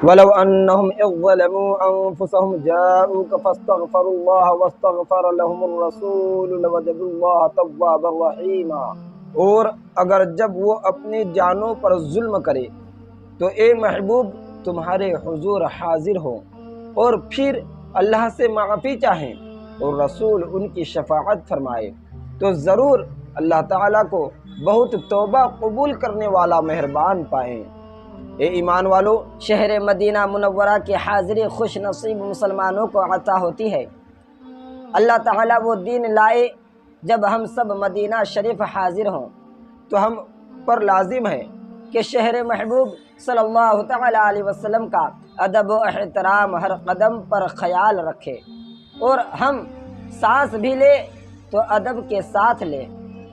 ولو انہم اذ ظلموا انفسهم جاءوک فاستغفروا اللہ واستغفر لهم الرسول لوجدوا اللہ توابا رحیما۔ اور اگر جب وہ اپنی جانوں پر ظلم کرے تو اے محبوب تمہارے حضور حاضر ہوں اور پھر اللہ سے معافی چاہیں اور رسول ان کی شفاعت فرمائے تو ضرور اللہ تعالیٰ کو بہت توبہ قبول کرنے والا مہربان پائیں۔ اے ایمان والو، شہر مدینہ منورہ کی حاضری خوش نصیب مسلمانوں کو عطا ہوتی ہے۔ اللہ تعالیٰ وہ دین لائے جب ہم سب مدینہ شریف حاضر ہوں تو ہم پر لازم ہے کہ شہر محبوب صلی اللہ تعالیٰ علیہ وسلم کا ادب و احترام ہر قدم پر خیال رکھے، اور ہم سانس بھی لے تو ادب کے ساتھ لے،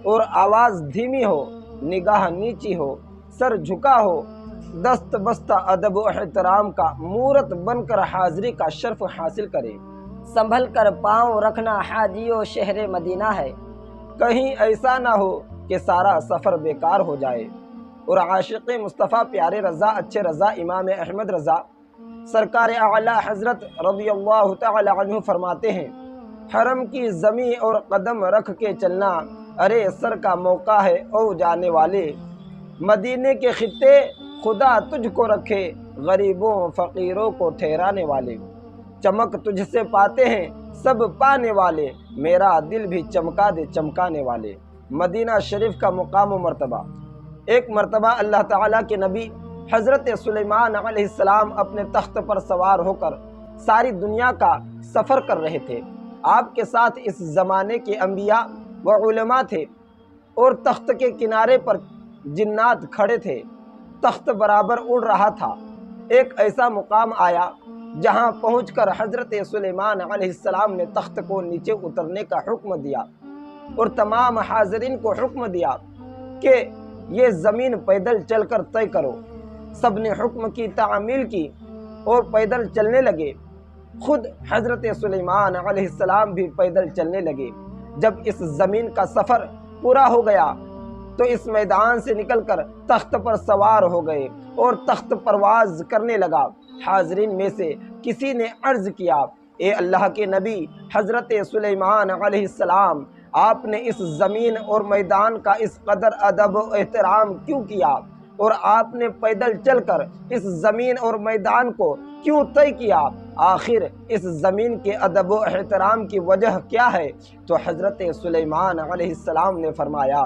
اور آواز دھیمی ہو، نگاہ نیچی ہو، سر جھکا ہو، دست بستہ ادب و احترام کا مورت بن کر حاضری کا شرف حاصل کرے۔ سنبھل کر پاؤں رکھنا حاجیو شہر مدینہ ہے، کہیں ایسا نہ ہو کہ سارا سفر بیکار ہو جائے۔ اور عاشق مصطفیٰ پیارے رضا اچھے رضا امام احمد رضا سرکار اعلیٰ حضرت رضی اللہ تعالی عنہ فرماتے ہیں، حرم کی زمین اور قدم رکھ کے چلنا ارے سر کا موقع ہے او جانے والے، مدینے کے خطے خدا تجھ کو رکھے غریبوں فقیروں کو ٹھہرانے والے، چمک تجھ سے پاتے ہیں سب پانے والے، میرا دل بھی چمکا دے چمکانے والے۔ مدینہ شریف کا مقام و مرتبہ۔ ایک مرتبہ اللہ تعالیٰ کے نبی حضرت سلیمان علیہ السلام اپنے تخت پر سوار ہو کر ساری دنیا کا سفر کر رہے تھے۔ آپ کے ساتھ اس زمانے کے انبیاء و علماء تھے، اور تخت کے کنارے پر جنات کھڑے تھے۔ تخت برابر اڑ رہا تھا۔ ایک ایسا مقام آیا جہاں پہنچ کر حضرت سلیمان علیہ السلام نے تخت کو نیچے اترنے کا حکم دیا اور تمام حاضرین کو حکم دیا کہ یہ زمین پیدل چل کر طے کرو۔ سب نے حکم کی تعمیل کی اور پیدل چلنے لگے۔ خود حضرت سلیمان علیہ السلام بھی پیدل چلنے لگے۔ جب اس زمین کا سفر پورا ہو گیا تو اس میدان سے نکل کر تخت پر سوار ہو گئے اور تخت پرواز کرنے لگا۔ حاضرین میں سے کسی نے عرض کیا، اے اللہ کے نبی حضرت سلیمان علیہ السلام، آپ نے اس زمین اور میدان کا اس قدر ادب و احترام کیوں کیا، اور آپ نے پیدل چل کر اس زمین اور میدان کو کیوں طے کیا؟ آخر اس زمین کے ادب و احترام کی وجہ کیا ہے؟ تو حضرت سلیمان علیہ السلام نے فرمایا،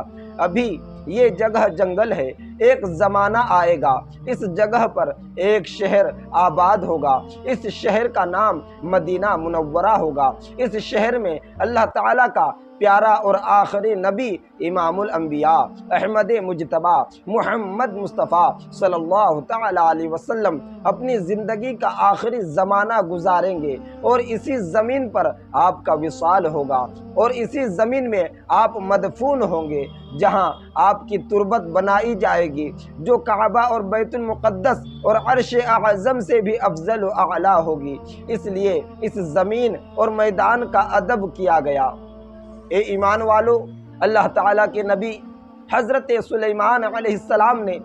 ابھی یہ جگہ جنگل ہے، ایک زمانہ آئے گا، اس جگہ پر ایک شہر آباد ہوگا، اس شہر کا نام مدینہ منورہ ہوگا۔ اس شہر میں اللہ تعالیٰ کا پیارا اور آخری نبی امام الانبیاء احمد مجتبی محمد مصطفیٰ صلی اللہ تعالی علیہ وسلم اپنی زندگی کا آخری زمانہ گزاریں گے، اور اسی زمین پر آپ کا وصال ہوگا، اور اسی زمین میں آپ مدفون ہوں گے، جہاں آپ کی تربت بنائی جائے گی جو کعبہ اور بیت المقدس اور عرش اعظم سے بھی افضل و اعلیٰ ہوگی۔ اس لیے اس زمین اور میدان کا ادب کیا گیا۔ اے ایمان والو، اللہ تعالیٰ کے نبی حضرت سلیمان علیہ السلام نے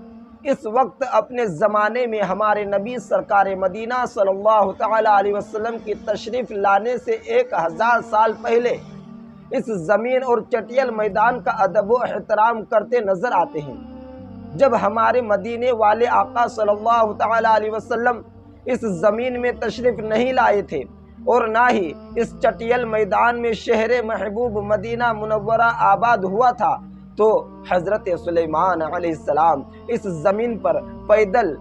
اس وقت اپنے زمانے میں ہمارے نبی سرکار مدینہ صلی اللہ تعالیٰ علیہ وسلم کی تشریف لانے سے 1000 سال پہلے اس زمین اور چٹیل میدان کا ادب و احترام کرتے نظر آتے ہیں۔ جب ہمارے مدینے والے آقا صلی اللہ تعالیٰ علیہ وسلم اس زمین میں تشریف نہیں لائے تھے اور نہ ہی اس چٹیل میدان میں شہر محبوب مدینہ منورہ آباد ہوا تھا، تو حضرت سلیمان علیہ السلام اس زمین پر پیدل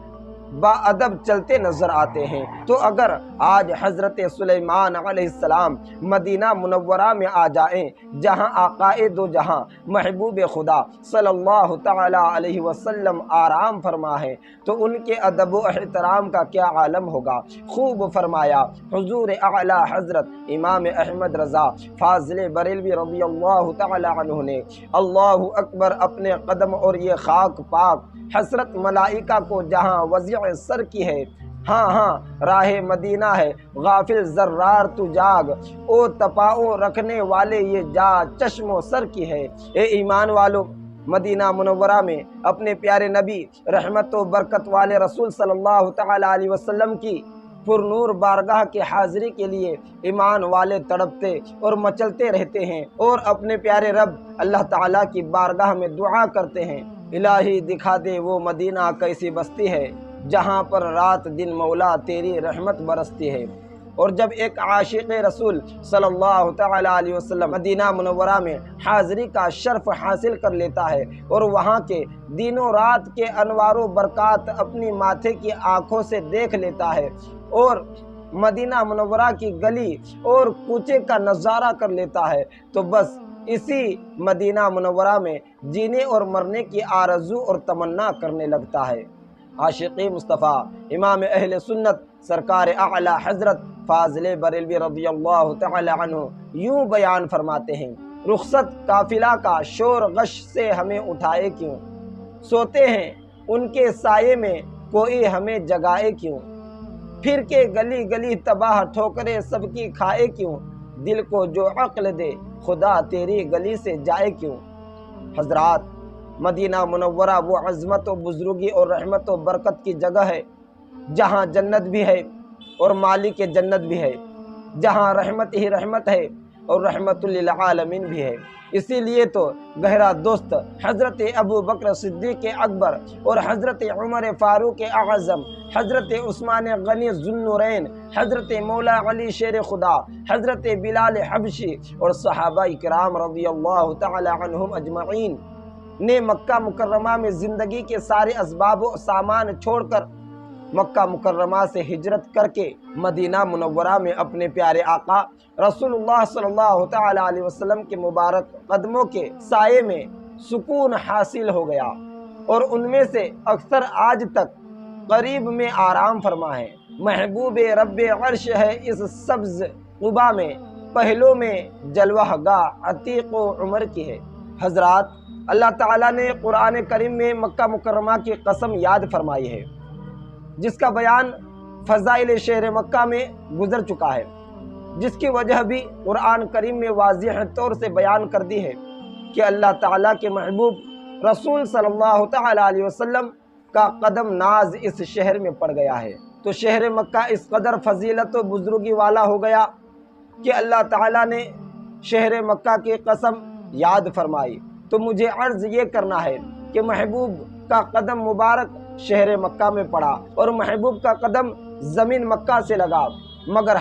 با ادب چلتے نظر آتے ہیں۔ تو اگر آج حضرت سلیمان علیہ السلام مدینہ منورہ میں آ جائیں جہاں آقائے دو جہاں محبوب خدا صلی اللہ تعالی علیہ وسلم آرام فرما ہے تو ان کے ادب و احترام کا کیا عالم ہوگا۔ خوب فرمایا حضور اعلی حضرت امام احمد رضا فاضل بریلوی رضی اللہ تعالی عنہ نے اللہ اکبر اپنے قدم اور یہ خاک پاک حسرت ملائکہ کو جہاں وضع سر کی ہے، ہاں ہاں راہ مدینہ ہے غافل زرار تو جاگ، او تپاؤ رکھنے والے یہ جا چشم و سر کی ہے۔ اے ایمان والو، مدینہ منورہ میں اپنے پیارے نبی رحمت و برکت والے رسول صلی اللہ تعالی علیہ وسلم کی پرنور بارگاہ کی حاضری کے لیے ایمان والے تڑپتے اور مچلتے رہتے ہیں اور اپنے پیارے رب اللہ تعالیٰ کی بارگاہ میں دعا کرتے ہیں، الہی دکھا دے وہ مدینہ کیسی بستی ہے جہاں پر رات دن مولا تیری رحمت برستی ہے۔ اور جب ایک عاشق رسول صلی اللہ تعالی علیہ وسلم مدینہ منورہ میں حاضری کا شرف حاصل کر لیتا ہے اور وہاں کے دن و رات کے انوار و برکات اپنی ماتھے کی آنکھوں سے دیکھ لیتا ہے اور مدینہ منورہ کی گلی اور کوچے کا نظارہ کر لیتا ہے، تو بس اسی مدینہ منورہ میں جینے اور مرنے کی آرزو اور تمنا کرنے لگتا ہے۔ عاشق مصطفیٰ امام اہل سنت سرکار اعلی حضرت فاضل بریلوی رضی اللہ تعالی عنہ یوں بیان فرماتے ہیں، رخصت قافلہ کا شور غش سے ہمیں اٹھائے کیوں، سوتے ہیں ان کے سائے میں کوئی ہمیں جگائے کیوں، پھر کے گلی گلی تباہ ٹھوکرے سب کی کھائے کیوں، دل کو جو عقل دے خدا تیری گلی سے جائے کیوں۔ حضرات، مدینہ منورہ وہ عظمت و بزرگی اور رحمت و برکت کی جگہ ہے جہاں جنت بھی ہے اور مالک جنت بھی ہے، جہاں رحمت ہی رحمت ہے اور رحمت للعالمین بھی ہے۔ اسی لیے تو گہرا دوست حضرت ابو بکر صدیق اکبر اور حضرت عمر فاروق اعظم، حضرت عثمان غنی ذوالنورین، حضرت مولا علی شیر خدا، حضرت بلال حبشی اور صحابہ کرام رضی اللہ تعالی عنہم اجمعین نے مکہ مکرمہ میں زندگی کے سارے اسباب و سامان چھوڑ کر مکہ مکرمہ سے ہجرت کر کے مدینہ منورہ میں اپنے پیارے آقا رسول اللہ صلی اللہ تعالی علیہ وسلم کے مبارک قدموں کے سائے میں سکون حاصل ہو گیا، اور ان میں سے اکثر آج تک قریب میں آرام فرما ہے۔ محبوب رب عرش ہے اس سبز قبا میں، پہلوں میں جلوہ گاہ عتیق و عمر کی ہے۔ حضرات، اللہ تعالیٰ نے قرآن کریم میں مکہ مکرمہ کی قسم یاد فرمائی ہے، جس کا بیان فضائل شہر مکہ میں گزر چکا ہے، جس کی وجہ بھی قرآن کریم میں واضح طور سے بیان کر دی ہے کہ اللہ تعالیٰ کے محبوب رسول صلی اللہ تعالی علیہ وسلم کا قدم ناز اس شہر میں پڑ گیا ہے، تو شہر مکہ اس قدر فضیلت و بزرگی والا ہو گیا کہ اللہ تعالیٰ نے شہر مکہ کی قسم یاد فرمائی۔ تو مجھے عرض یہ کرنا ہے کہ محبوب کا قدم مبارک شہر مکہ میں پڑا اور محبوب کا قدم زمین مکہ سے لگا، مگر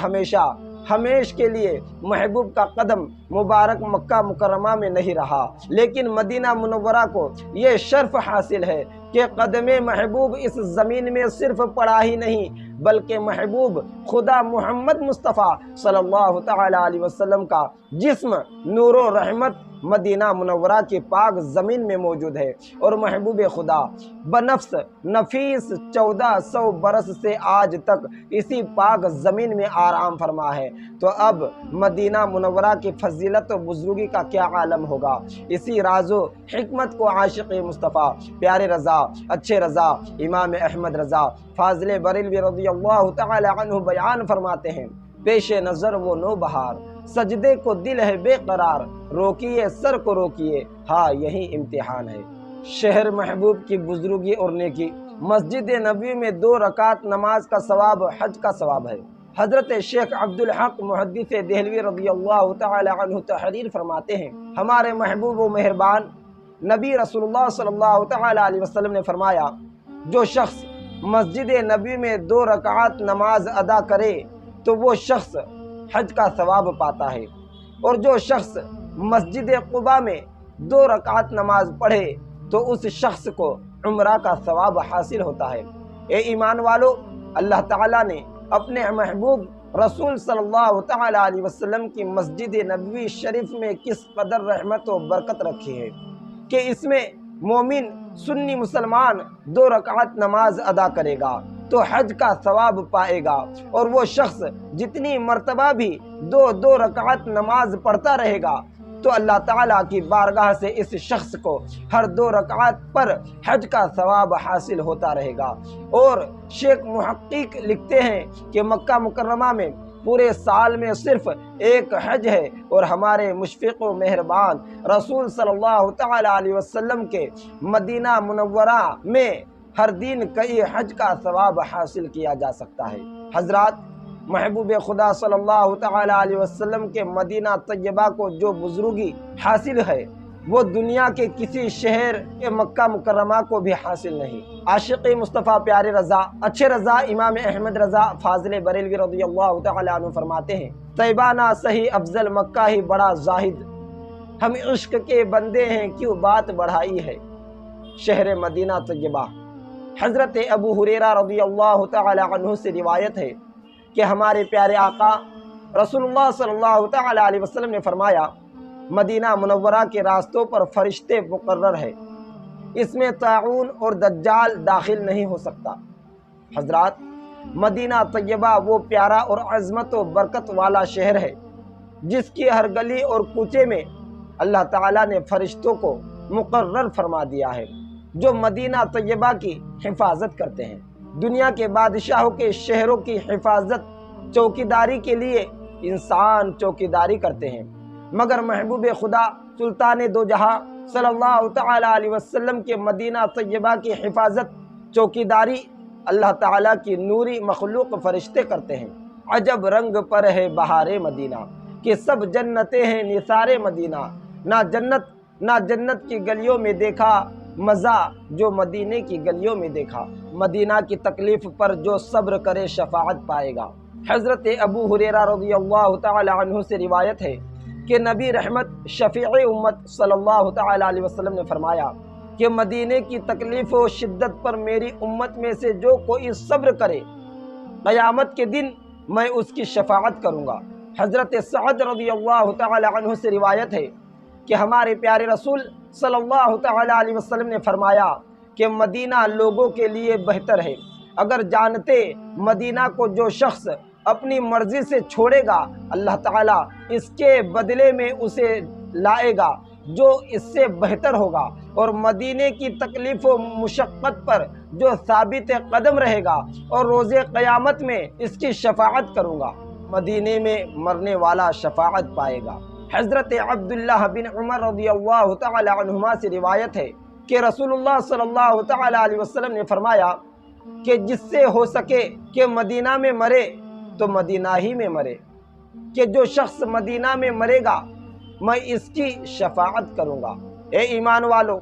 ہمیش کے لیے محبوب کا قدم مبارک مکہ مکرمہ میں نہیں رہا، لیکن مدینہ منورہ کو یہ شرف حاصل ہے کہ قدم محبوب اس زمین میں صرف پڑا ہی نہیں، بلکہ محبوب خدا محمد مصطفیٰ صلی اللہ تعالی علیہ وسلم کا جسم نور و رحمت مدینہ منورہ کی پاک زمین میں موجود ہے، اور محبوب خدا بنفس نفیس 1400 برس سے آج تک اسی پاک زمین میں آرام فرما ہے، تو اب مدینہ منورہ کی فضیلت و بزرگی کا کیا عالم ہوگا۔ اسی راز و حکمت کو عاشق مصطفیٰ پیارے رضا، اچھے رضا، امام احمد رضا فاضل بریلوی رضی اللہ تعالی عنہ بیان فرماتے ہیں، پیش نظر وہ نو بہار، سجدے کو دل ہے بے قرار، روکیے سر کو روکیے، ہاں یہی امتحان ہے۔ شہر محبوب کی بزرگی اور نیکی، مسجد نبوی میں 2 رکعت نماز کا ثواب حج کا ثواب ہے۔ حضرت شیخ عبدالحق محدث دہلوی رضی اللہ تعالی عنہ تحریر فرماتے ہیں، ہمارے محبوب و مہربان نبی رسول اللہ صلی اللہ تعالی علیہ وسلم نے فرمایا، جو شخص مسجد نبوی میں 2 رکعت نماز ادا کرے تو وہ شخص حج کا ثواب پاتا ہے، اور جو شخص مسجد قباء میں 2 رکعت نماز پڑھے تو اس شخص کو عمرہ کا ثواب حاصل ہوتا ہے۔ اے ایمان والو، اللہ تعالیٰ نے اپنے محبوب رسول صلی اللہ تعالی علیہ وسلم کی مسجد نبوی شریف میں کس قدر رحمت و برکت رکھی ہے کہ اس میں مومن سنی مسلمان 2 رکعت نماز ادا کرے گا تو حج کا ثواب پائے گا، اور وہ شخص جتنی مرتبہ بھی 2 رکعت نماز پڑھتا رہے گا تو اللہ تعالیٰ کی بارگاہ سے اس شخص کو ہر 2 رکعت پر حج کا ثواب حاصل ہوتا رہے گا۔ اور شیخ محقق لکھتے ہیں کہ مکہ مکرمہ میں پورے سال میں صرف ایک حج ہے، اور ہمارے مشفق و مہربان رسول صلی اللہ تعالی علیہ وسلم کے مدینہ منورہ میں ہر دن کئی حج کا ثواب حاصل کیا جا سکتا ہے۔ حضرات، محبوب خدا صلی اللہ تعالی علیہ وسلم کے مدینہ طیبہ کو جو بزرگی حاصل ہے وہ دنیا کے کسی شہر کے مکہ مکرمہ کو بھی حاصل نہیں۔ عاشق مصطفیٰ پیارے رضا، اچھے رضا امام احمد رضا فاضل بریلوی رضی اللہ تعالی عنہ فرماتے ہیں، طیبہ نہ سہی افضل مکہ ہی بڑا زاہد، ہم عشق کے بندے ہیں کیوں بات بڑھائی ہے شہر مدینہ طیبہ۔ حضرت ابو ہریرہ رضی اللہ تعالی عنہ سے روایت ہے کہ ہمارے پیارے آقا رسول اللہ صلی اللہ تعالی علیہ وسلم نے فرمایا، مدینہ منورہ کے راستوں پر فرشتے مقرر ہے، اس میں طاعون اور دجال داخل نہیں ہو سکتا۔ حضرات، مدینہ طیبہ وہ پیارا اور عظمت و برکت والا شہر ہے جس کی ہر گلی اور کوچے میں اللہ تعالیٰ نے فرشتوں کو مقرر فرما دیا ہے جو مدینہ طیبہ کی حفاظت کرتے ہیں۔ دنیا کے بادشاہوں کے شہروں کی حفاظت چوکیداری کے لیے انسان چوکیداری کرتے ہیں، مگر محبوب خدا سلطان دو جہاں صلی اللہ تعالی علیہ وسلم کے مدینہ طیبہ کی حفاظت چوکیداری اللہ تعالیٰ کی نوری مخلوق فرشتے کرتے ہیں۔ عجب رنگ پر ہے بہار مدینہ کہ سب جنتیں ہیں نثار مدینہ، نہ جنت کی گلیوں میں دیکھا مزہ جو مدینے کی گلیوں میں دیکھا، مدینہ کی تکلیف پر جو صبر کرے شفاعت پائے گا۔ حضرت ابو ہریرہ رضی اللہ تعالی عنہ سے روایت ہے کہ نبی رحمت شفیع امت صلی اللہ تعالی علیہ وسلم نے فرمایا کہ مدینے کی تکلیف و شدت پر میری امت میں سے جو کوئی صبر کرے قیامت کے دن میں اس کی شفاعت کروں گا۔ حضرت سعد رضی اللہ تعالی عنہ سے روایت ہے کہ ہمارے پیارے رسول صلی اللہ تعالی علیہ وسلم نے فرمایا کہ مدینہ لوگوں کے لیے بہتر ہے، اگر جانتے مدینہ کو جو شخص اپنی مرضی سے چھوڑے گا اللہ تعالیٰ اس کے بدلے میں اسے لائے گا جو اس سے بہتر ہوگا، اور مدینے کی تکلیف و مشقت پر جو ثابت قدم رہے گا اور روز قیامت میں اس کی شفاعت کروں گا، مدینے میں مرنے والا شفاعت پائے گا۔ حضرت عبداللہ بن عمر رضی اللہ تعالی عنہما سے روایت ہے کہ رسول اللہ صلی اللہ تعالی علیہ وسلم نے فرمایا کہ جس سے ہو سکے کہ مدینہ میں مرے تو مدینہ ہی میں مرے، کہ جو شخص مدینہ میں مرے گا میں اس کی شفاعت کروں گا۔ اے ایمان والو،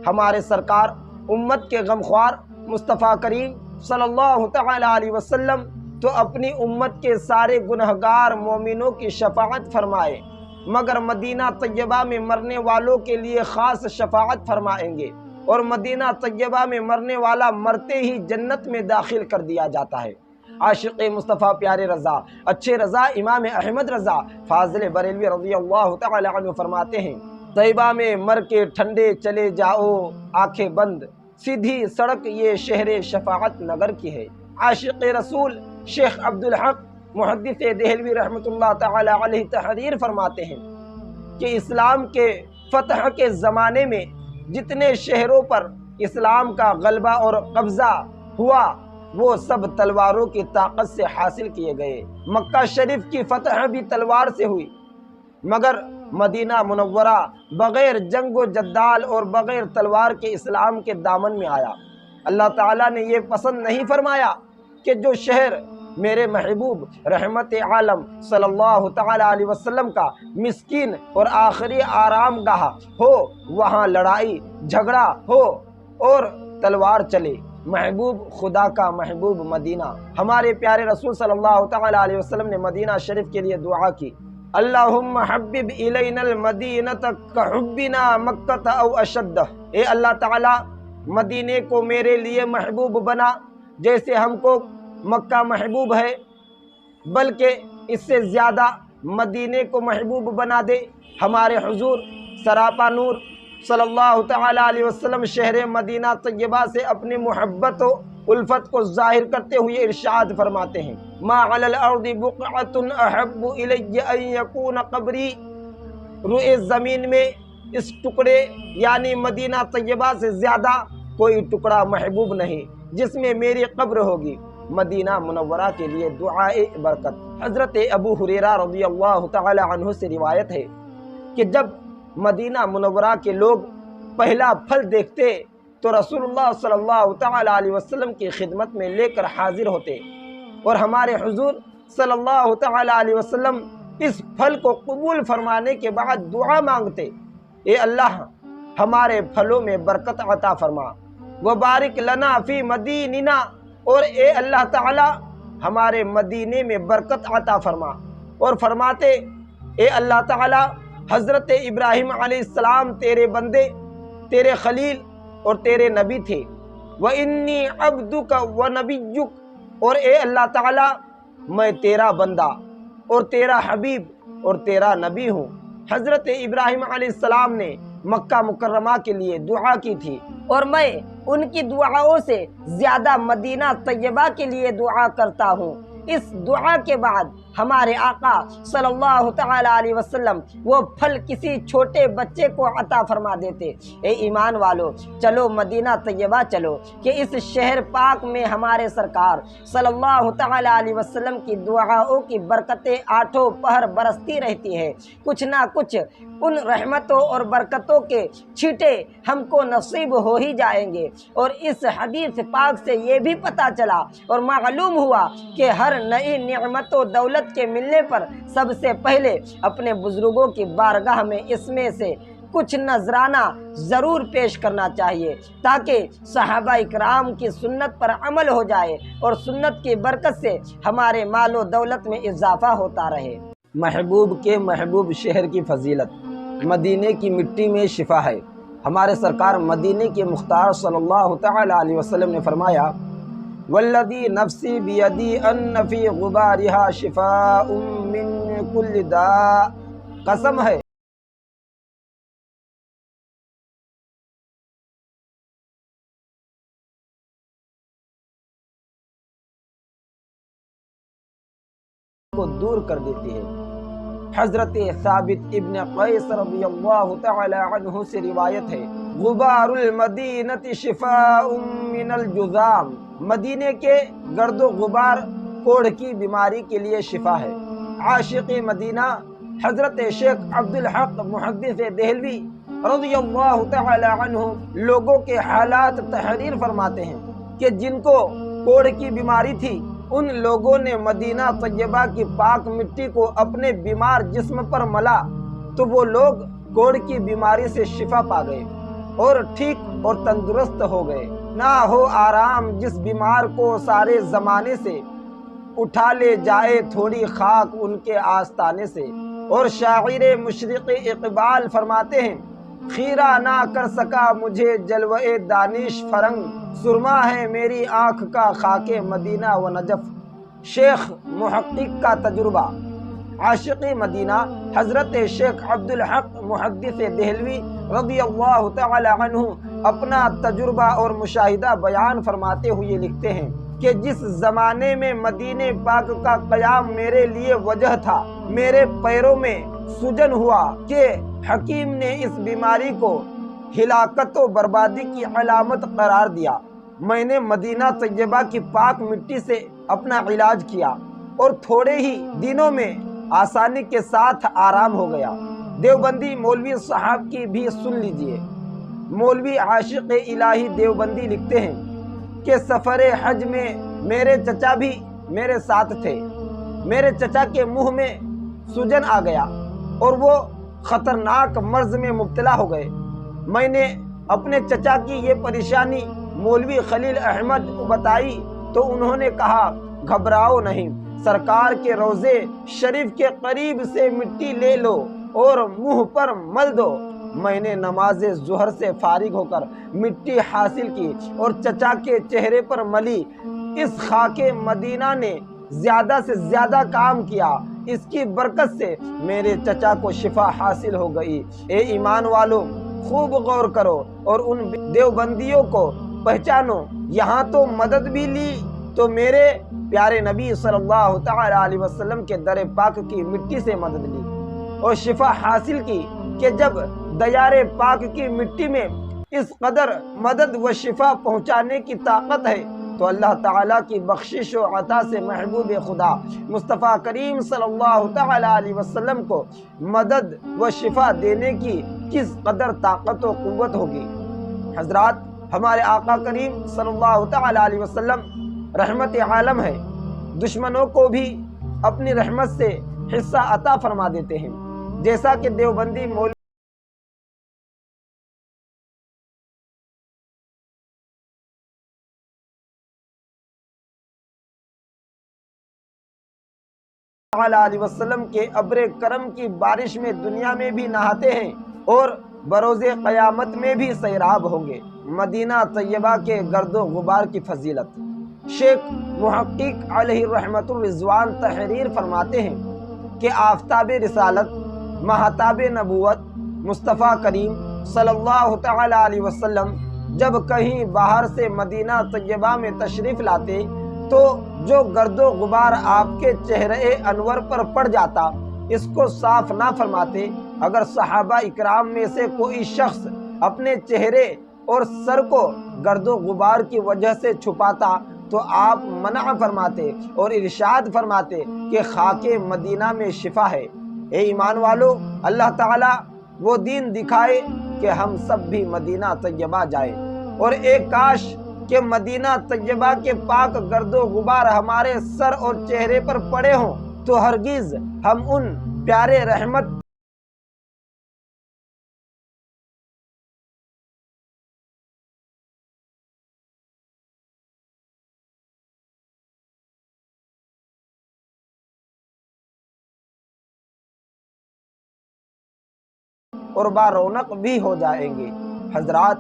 ہمارے سرکار امت کے غمخوار مصطفیٰ کریم صلی اللہ تعالی علیہ وسلم تو اپنی امت کے سارے گنہگار مومنوں کی شفاعت فرمائے، مگر مدینہ طیبہ میں مرنے والوں کے لیے خاص شفاعت فرمائیں گے، اور مدینہ طیبہ میں مرنے والا مرتے ہی جنت میں داخل کر دیا جاتا ہے۔ عاشق مصطفیٰ پیارے رضا، اچھے رضا امام احمد رضا فاضل بریلوی رضی اللہ تعالی عنہ فرماتے ہیں، طیبہ میں مر کے ٹھنڈے چلے جاؤ آنکھیں بند، سیدھی سڑک یہ شہر شفاعت نگر کی ہے۔ عاشق رسول شیخ عبدالحق محدث دہلوی رحمۃ اللہ تعالی علیہ تحریر فرماتے ہیں کہ اسلام کے فتح کے زمانے میں جتنے شہروں پر اسلام کا غلبہ اور قبضہ ہوا وہ سب تلواروں کی طاقت سے حاصل کیے گئے۔ مکہ شریف کی فتح بھی تلوار سے ہوئی، مگر مدینہ منورہ بغیر جنگ و جدال اور بغیر تلوار کے اسلام کے دامن میں آیا۔ اللہ تعالیٰ نے یہ پسند نہیں فرمایا کہ جو شہر میرے محبوب رحمت عالم صلی اللہ تعالی علیہ وسلم کا مسکین اور آخری آرام گاہ ہو وہاں لڑائی جھگڑا ہو اور تلوار چلے۔ محبوب خدا کا محبوب مدینہ، ہمارے پیارے رسول صلی اللہ تعالی علیہ وسلم نے مدینہ شریف کے لیے دعا کی، اللہم حبب الینا المدینۃ کحبنا مکہ او اشد۔ اے اللہ تعالی مدینے کو میرے لیے محبوب بنا جیسے ہم کو مکہ محبوب ہے، بلکہ اس سے زیادہ مدینے کو محبوب بنا دے۔ ہمارے حضور سراپا نور صلی اللہ تعالی علیہ وسلم شہر مدینہ طیبہ سے اپنی محبت و الفت کو ظاہر کرتے ہوئے ارشاد فرماتے ہیں، ما علی الارض بقعۃ احب الی ان یکون قبری، روئے زمین میں اس ٹکڑے یعنی مدینہ طیبہ سے زیادہ کوئی ٹکڑا محبوب نہیں جس میں میری قبر ہوگی۔ مدینہ منورہ کے لیے دعائے برکت۔ حضرت ابو ہریرہ رضی اللہ تعالی عنہ سے روایت ہے کہ جب مدینہ منورہ کے لوگ پہلا پھل دیکھتے تو رسول اللہ صلی اللہ تعالی علیہ وسلم کی خدمت میں لے کر حاضر ہوتے اور ہمارے حضور صلی اللہ تعالی علیہ وسلم اس پھل کو قبول فرمانے کے بعد دعا مانگتے، اے اللہ ہمارے پھلوں میں برکت عطا فرما، وبارک لنا فی مدیننا، اور اے اللہ تعالی ہمارے مدینے میں برکت عطا فرما، اور فرماتے اے اللہ تعالی حضرت ابراہیم علیہ السلام تیرے بندے، تیرے خلیل اور تیرے نبی تھے، وَإِنِّي عَبْدُكَ وَنَبِيُّكَ، اور اے اللہ تعالی میں تیرا بندہ اور تیرا حبیب اور تیرا نبی ہوں۔ حضرت ابراہیم علیہ السلام نے مکہ مکرمہ کے لیے دعا کی تھی، اور میں ان کی دعاؤں سے زیادہ مدینہ طیبہ کے لیے دعا کرتا ہوں۔ اس دعا کے بعد ہمارے آقا صلی اللہ تعالی علیہ وسلم وہ پھل کسی چھوٹے بچے کو عطا فرما دیتے۔ اے ایمان والو، چلو مدینہ طیبہ چلو کہ اس شہر پاک میں ہمارے سرکار صلی اللہ تعالی علیہ وسلم کی دعاؤں کی برکتیں آٹھوں پہر برستی رہتی ہے۔ کچھ نہ کچھ ان رحمتوں اور برکتوں کے چھیٹے ہم کو نصیب ہو ہی جائیں گے۔ اور اس حدیث پاک سے یہ بھی پتہ چلا اور معلوم ہوا کہ ہر نئی نعمت و دولت کے ملنے پر سب سے پہلے اپنے بزرگوں کی بارگاہ میں اس میں سے کچھ نذرانہ ضرور پیش کرنا چاہیے، تاکہ صحابہ اکرام کی سنت پر عمل ہو جائے اور سنت کی برکت سے ہمارے مال و دولت میں اضافہ ہوتا رہے۔ محبوب کے محبوب شہر کی فضیلت، مدینے کی مٹی میں شفا ہے۔ ہمارے سرکار مدینے کے مختار صلی اللہ تعالی علیہ وسلم نے فرمایا، والذی نفسی بیدی ان فی غبارها شفاء من کل داء، قسم ہے کو دور کر دیتی ہے۔ حضرت ثابت ابن قیس رضی اللہ تعالی عنہ سے روایت ہے، غبار المدینہ شفاء من الجذام، مدینے کے گرد و غبار کوڑھ کی بیماری کے لیے شفا ہے۔ عاشق مدینہ حضرت شیخ عبدالحق محدث دہلوی رضی اللہ تعالی عنہ لوگوں کے حالات تحریر فرماتے ہیں کہ جن کو کوڑھ کی بیماری تھی، ان لوگوں نے مدینہ طیبہ کی پاک مٹی کو اپنے بیمار جسم پر ملا تو وہ لوگ کوڑھ کی بیماری سے شفا پا گئے اور ٹھیک اور تندرست ہو گئے۔ نہ ہو آرام جس بیمار کو سارے زمانے سے، اٹھا لے جائے تھوڑی خاک ان کے آستانے سے۔ اور شاعر مشرق اقبال فرماتے ہیں، خیرہ نہ کر سکا مجھے جلوہ دانش فرنگ، سرما ہے میری آنکھ کا خاک مدینہ و نجف۔ شیخ محقق کا تجربہ، عاشق مدینہ حضرت شیخ عبدالحق محدث دہلوی رضی اللہ تعالی عنہ اپنا تجربہ اور مشاہدہ بیان فرماتے ہوئے لکھتے ہیں کہ جس زمانے میں مدینہ پاک کا قیام میرے لیے وجہ تھا، میرے پیروں میں سجن ہوا کہ حکیم نے اس بیماری کو ہلاکت و بربادی کی علامت قرار دیا۔ میں نے مدینہ طیبہ کی پاک مٹی سے اپنا علاج کیا اور تھوڑے ہی دنوں میں آسانی کے ساتھ آرام ہو گیا۔ دیوبندی مولوی صاحب کی بھی سن لیجئے۔ مولوی عاشق الہی دیوبندی لکھتے ہیں کہ سفر حج میں میرے چچا بھی میرے ساتھ تھے۔ میرے چچا کے منہ میں سجن آ گیا اور وہ خطرناک مرض میں مبتلا ہو گئے۔ میں نے اپنے چچا کی یہ پریشانی مولوی خلیل احمد کو بتائی تو انہوں نے کہا، گھبراؤ نہیں، سرکار کے روضے شریف کے قریب سے مٹی لے لو اور منہ پر مل دو۔ میں نے نماز ظہر سے فارغ ہو کر مٹی حاصل کی اور چچا کے چہرے پر ملی۔ اس خاک مدینہ نے زیادہ سے زیادہ کام کیا، اس کی برکت سے میرے چچا کو شفا حاصل ہو گئی۔ اے ایمان والو، خوب غور کرو اور ان دیوبندیوں کو پہچانو۔ یہاں تو مدد بھی لی تو میرے پیارے نبی صلی اللہ تعالی علیہ وسلم کے در پاک کی مٹی سے مدد لی اور شفا حاصل کی کہ جب دیار پاک کی مٹی میں اس قدر مدد و شفا پہنچانے کی طاقت ہے تو اللہ تعالیٰ کی بخشش و عطا سے محبوب خدا مصطفیٰ کریم صلی اللہ تعالیٰ علیہ وسلم کو مدد و شفا دینے کی کس قدر طاقت و قوت ہوگی۔ حضرات، ہمارے آقا کریم صلی اللہ تعالیٰ علیہ وسلم رحمت عالم ہے، دشمنوں کو بھی اپنی رحمت سے حصہ عطا فرما دیتے ہیں، جیسا کہ دیوبندی مولوی علیہ وسلم کے ابر کرم کی بارش میں دنیا میں بھی نہاتے ہیں اور بروز قیامت میں بھی سیراب ہوں گے۔ مدینہ طیبہ کے گرد و غبار کی فضیلت۔ شیخ محقق علیہ رحمت الرضوان تحریر فرماتے ہیں کہ آفتاب رسالت، مہتاب نبوت مصطفیٰ کریم صلی اللہ تعالی علیہ وسلم جب کہیں باہر سے مدینہ طیبہ میں تشریف لاتے تو جو گرد و غبار آپ کے چہرے انور پر پڑ جاتا اس کو صاف نہ فرماتے۔ اگر صحابہ اکرام میں سے کوئی شخص اپنے چہرے اور سر کو گرد و غبار کی وجہ سے چھپاتا تو آپ منع فرماتے اور ارشاد فرماتے کہ خاک مدینہ میں شفا ہے۔ اے ایمان والو، اللہ تعالیٰ وہ دین دکھائے کہ ہم سب بھی مدینہ طیبہ جائیں، اور ایک کاش کہ مدینہ طیبہ کے پاک گرد و غبار ہمارے سر اور چہرے پر پڑے ہوں تو ہرگز ہم ان پیارے رحمت اور با رونق بھی ہو جائیں گے۔ حضرات،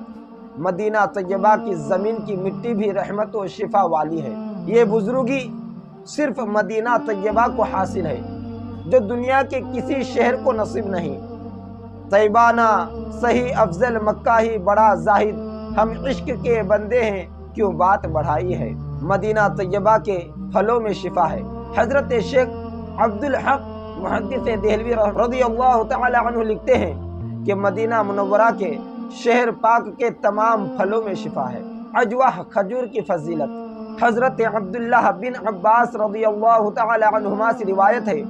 مدینہ طیبہ کی زمین کی مٹی بھی رحمت و شفا والی ہے۔ یہ بزرگی صرف مدینہ طیبہ کو حاصل ہے جو دنیا کے کسی شہر کو نصیب نہیں۔ طیبانہ صحیح افضل مکہ ہی بڑا زاہد، ہم عشق کے بندے ہیں کیوں بات بڑھائی ہے۔ مدینہ طیبہ کے پھلوں میں شفا ہے۔ حضرت شیخ عبدالحق محدث دہلوی رضی اللہ تعالی عنہ لکھتے ہیں کہ مدینہ منورہ کے شہر پاک کے تمام پھلوں میں شفا ہے۔ عجوہ کھجور کی فضیلت۔ حضرت عبداللہ بن عباس رضی اللہ تعالی عنہما سے روایت ہے،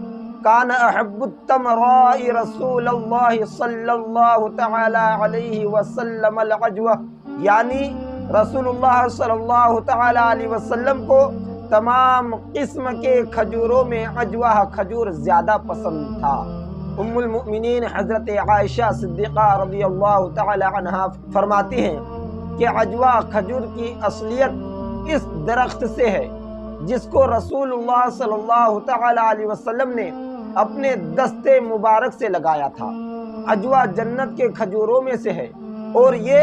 کان احب التمراء رسول اللہ صلی اللہ تعالی علیہ وسلم العجوہ، یعنی رسول اللہ صلی اللہ تعالی علیہ وسلم کو تمام قسم کے کھجوروں میں عجوہ کھجور زیادہ پسند تھا۔ ام المؤمنین حضرت عائشہ صدیقہ رضی اللہ تعالی عنہا فرماتی ہیں کہ عجوہ کھجور کی اصلیت اس درخت سے ہے جس کو رسول اللہ صلی اللہ تعالی علیہ وسلم نے اپنے دست مبارک سے لگایا تھا۔ عجوہ جنت کے کھجوروں میں سے ہے اور یہ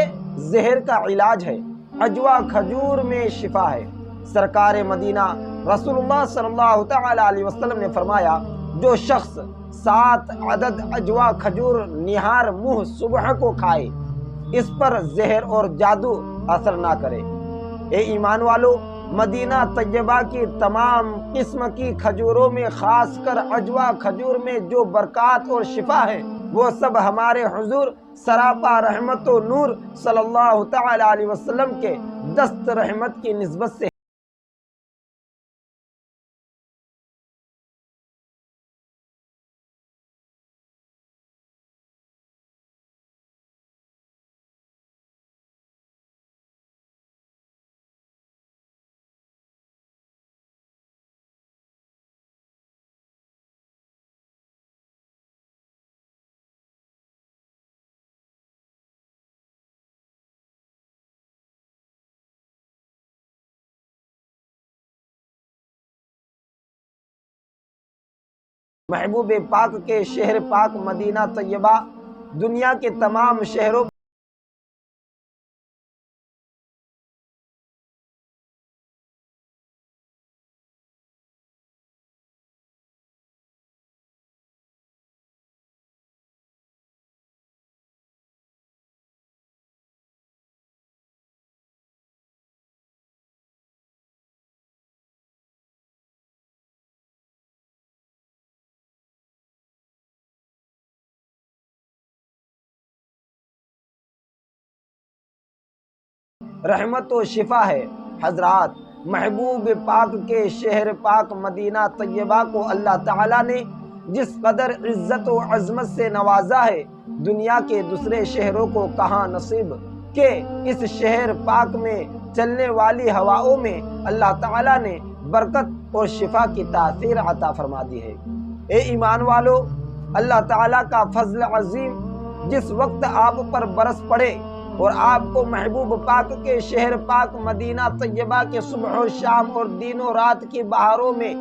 زہر کا علاج ہے۔ عجوہ کھجور میں شفا ہے۔ سرکار مدینہ رسول اللہ صلی اللہ تعالی علیہ وسلم نے فرمایا، جو شخص 7 عدد عجوہ کھجور نہار منہ صبح کو کھائے اس پر زہر اور جادو اثر نہ کرے۔ اے ایمان والو، مدینہ طیبہ کی تمام قسم کی کھجوروں میں خاص کر عجوہ کھجور میں جو برکات اور شفا ہے وہ سب ہمارے حضور سراپا رحمت و نور صلی اللہ تعالی علیہ وسلم کے دست رحمت کی نسبت سے محبوب پاک کے شہر پاک مدینہ طیبہ دنیا کے تمام شہروں رحمت و شفا ہے۔ حضرات، محبوب پاک کے شہر پاک مدینہ طیبہ کو اللہ تعالیٰ نے جس قدر عزت و عظمت سے نوازا ہے، دنیا کے دوسرے شہروں کو کہاں نصیب کہ اس شہر پاک میں چلنے والی ہواؤں میں اللہ تعالیٰ نے برکت اور شفا کی تاثیر عطا فرما دی ہے۔ اے ایمان والو، اللہ تعالیٰ کا فضل عظیم جس وقت آپ پر برس پڑے اور آپ کو محبوب پاک کے شہر پاک مدینہ طیبہ کے صبح و شام اور دن و رات کی بہاروں میں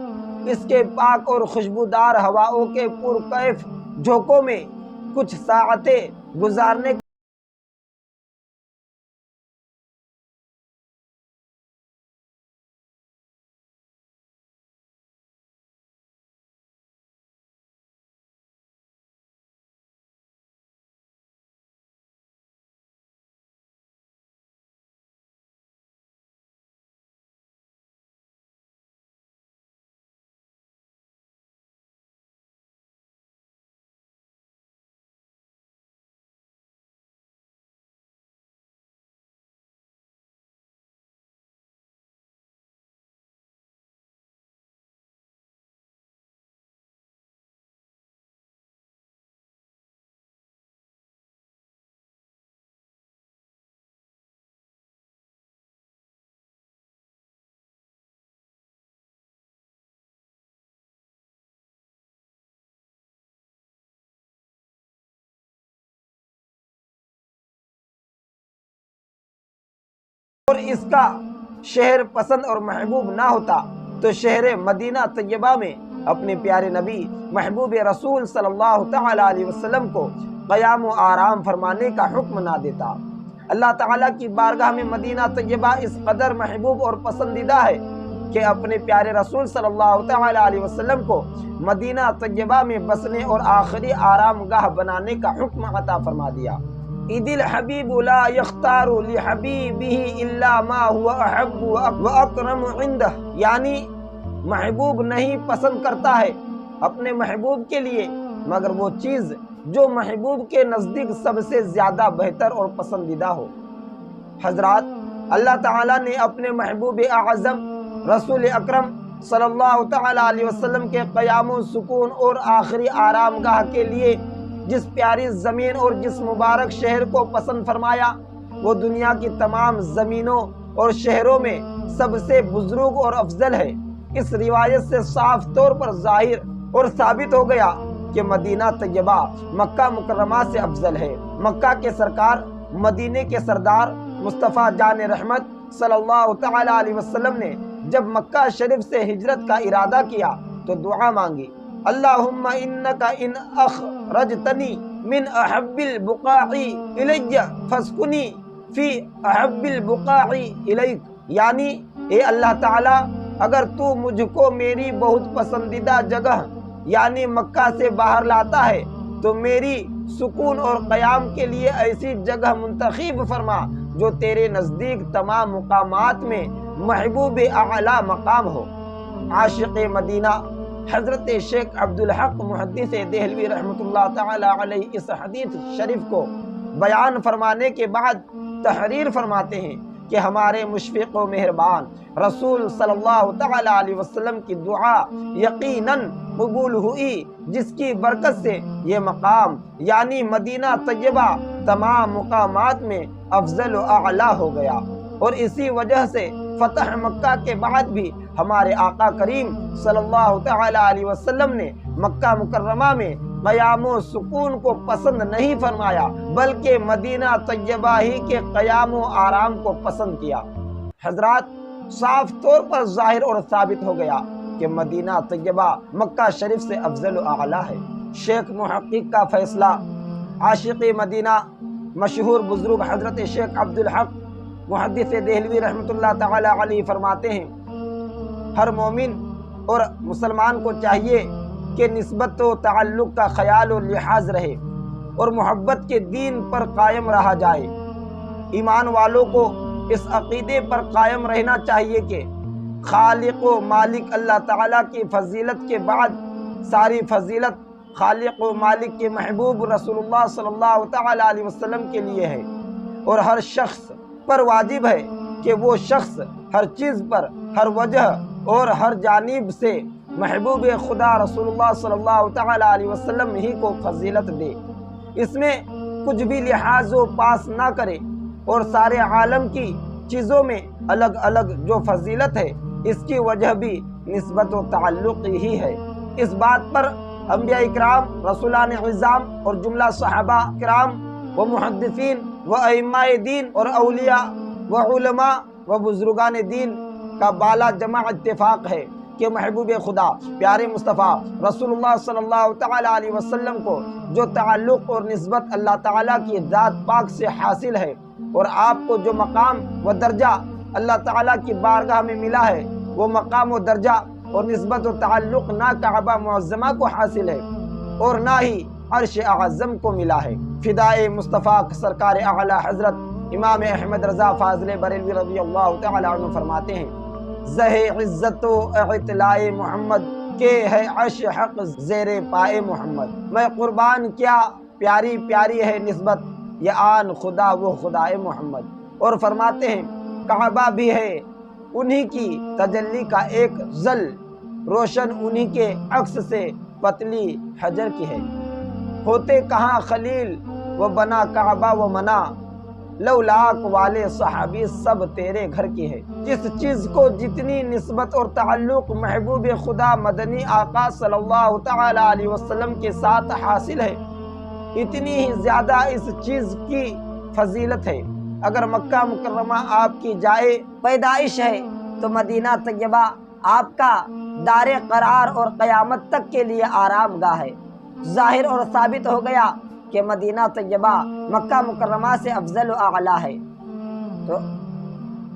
اس کے پاک اور خوشبودار ہواؤں کے پرکیف جھونکوں میں کچھ ساعتیں گزارنے اور اس کا شہر پسند اور محبوب نہ ہوتا تو شہر مدینہ طیبہ میں اپنے پیارے نبی محبوب رسول صلی اللہ تعالی علیہ وسلم کو قیام و آرام فرمانے کا حکم نہ دیتا۔ اللہ تعالیٰ کی بارگاہ میں مدینہ طیبہ اس قدر محبوب اور پسندیدہ ہے کہ اپنے پیارے رسول صلی اللہ تعالی علیہ وسلم کو مدینہ طیبہ میں بسنے اور آخری آرام گاہ بنانے کا حکم عطا فرما دیا۔ اذ الحبیب لا یختار لحبیبہ الا ما هو احب واکرم عنده، یعنی محبوب نہیں پسند کرتا ہے اپنے محبوب کے لیے مگر وہ چیز جو محبوب کے نزدیک سب سے زیادہ بہتر اور پسندیدہ ہو۔ حضرات، اللہ تعالیٰ نے اپنے محبوب اعظم رسول اکرم صلی اللہ تعالی علیہ وسلم کے قیام و سکون اور آخری آرام گاہ کے لیے جس پیاری زمین اور جس مبارک شہر کو پسند فرمایا وہ دنیا کی تمام زمینوں اور شہروں میں سب سے بزرگ اور افضل ہے۔ اس روایت سے صاف طور پر ظاہر اور ثابت ہو گیا کہ مدینہ طیبہ مکہ مکرمہ سے افضل ہے۔ مکہ کے سرکار، مدینے کے سردار مصطفیٰ جان رحمت صلی اللہ تعالی علیہ وسلم نے جب مکہ شریف سے ہجرت کا ارادہ کیا تو دعا مانگی، اللہم انک ان اخرجتنی من احب البقاع الی فاسکنی فی احب البقاع الیک، یعنی اے اللہ تعالی، اگر تو مجھ کو میری بہت پسندیدہ جگہ یعنی مکہ سے باہر لاتا ہے تو میری سکون اور قیام کے لیے ایسی جگہ منتخب فرما جو تیرے نزدیک تمام مقامات میں محبوب اعلیٰ مقام ہو۔ عاشق مدینہ حضرت شیخ عبدالحق محدث دہلوی رحمۃ اللہ تعالی علیہ اس حدیث شریف کو بیان فرمانے کے بعد تحریر فرماتے ہیں کہ ہمارے مشفق و مہربان رسول صلی اللہ تعالی علیہ وسلم کی دعا یقیناً قبول ہوئی، جس کی برکت سے یہ مقام یعنی مدینہ طیبہ تمام مقامات میں افضل و اعلیٰ ہو گیا، اور اسی وجہ سے فتح مکہ کے بعد بھی ہمارے آقا کریم صلی اللہ تعالی علیہ وسلم نے مکہ مکرمہ میں قیام و سکون کو پسند نہیں فرمایا بلکہ مدینہ طیبہ ہی کے قیام و آرام کو پسند کیا۔ حضرات، صاف طور پر ظاہر اور ثابت ہو گیا کہ مدینہ طیبہ مکہ شریف سے افضل و اعلیٰ ہے۔ شیخ محقق کا فیصلہ، عاشق مدینہ مشہور بزرگ حضرت شیخ عبدالحق محدث دہلوی رحمۃ اللہ تعالی علیہ فرماتے ہیں، ہر مومن اور مسلمان کو چاہیے کہ نسبت و تعلق کا خیال و لحاظ رہے اور محبت کے دین پر قائم رہا جائے۔ ایمان والوں کو اس عقیدے پر قائم رہنا چاہیے کہ خالق و مالک اللہ تعالیٰ کی فضیلت کے بعد ساری فضیلت خالق و مالک کے محبوب رسول اللہ صلی اللہ تعالی علیہ وسلم کے لیے ہے، اور ہر شخص پر واجب ہے کہ وہ شخص ہر چیز پر، ہر وجہ اور ہر جانب سے محبوب خدا رسول اللہ صلی اللہ تعالی علیہ وسلم ہی کو فضیلت دے، اس میں کچھ بھی لحاظ و پاس نہ کرے، اور سارے عالم کی چیزوں میں الگ الگ جو فضیلت ہے اس کی وجہ بھی نسبت و تعلق ہی ہے۔ اس بات پر انبیاء کرام، رسولان اعظام اور جملہ صحابہ کرام و محدثین و ائمہ دین اور اولیاء و علماء و بزرگان دین کا بالا جمع اتفاق ہے کہ محبوب خدا پیارے مصطفیٰ رسول اللہ صلی اللہ تعالی علیہ وسلم کو جو تعلق اور نسبت اللہ تعالیٰ کی ذات پاک سے حاصل ہے، اور آپ کو جو مقام و درجہ اللہ تعالیٰ کی بارگاہ میں ملا ہے، وہ مقام و درجہ اور نسبت و تعلق نہ کعبہ معظمہ کو حاصل ہے اور نہ ہی عرش اعظم کو ملا ہے۔ فدائے مصطفیٰ سرکار اعلی حضرت امام احمد رضا فاضل بریلوی رضی اللہ تعالی عنہ فرماتے ہیں، زہ عزت و اعتلاء محمد کے ہے عرش حق زیر پائے محمد، میں قربان کیا پیاری پیاری ہے نسبت یہ آن خدا وہ خدائے محمد۔ اور فرماتے ہیں کعبہ بھی ہے انہی کی تجلی کا ایک ظل، روشن انہی کے عکس سے پتلی حجر کی ہے، ہوتے کہاں خلیل وہ بنا کعبہ وہ منا، لولاک والے صحابی سب تیرے گھر کی ہے۔ جس چیز کو جتنی نسبت اور تعلق محبوب خدا مدنی آقا صلی اللہ تعالی علیہ وسلم کے ساتھ حاصل ہے، اتنی ہی زیادہ اس چیز کی فضیلت ہے۔ اگر مکہ مکرمہ آپ کی جائے پیدائش ہے تو مدینہ طیبہ آپ کا دار قرار اور قیامت تک کے لیے آرام گاہ ہے۔ ظاہر اور ثابت ہو گیا کہ مدینہ طیبہ مکہ مکرمہ سے افضل و اعلیٰ ہے۔ تو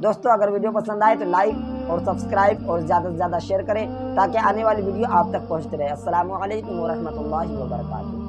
دوستو اگر ویڈیو پسند آئے تو لائک اور سبسکرائب اور زیادہ سے زیادہ شیئر کریں تاکہ آنے والی ویڈیو آپ تک پہنچتے رہے۔ السلام علیکم ورحمۃ اللہ وبرکاتہ۔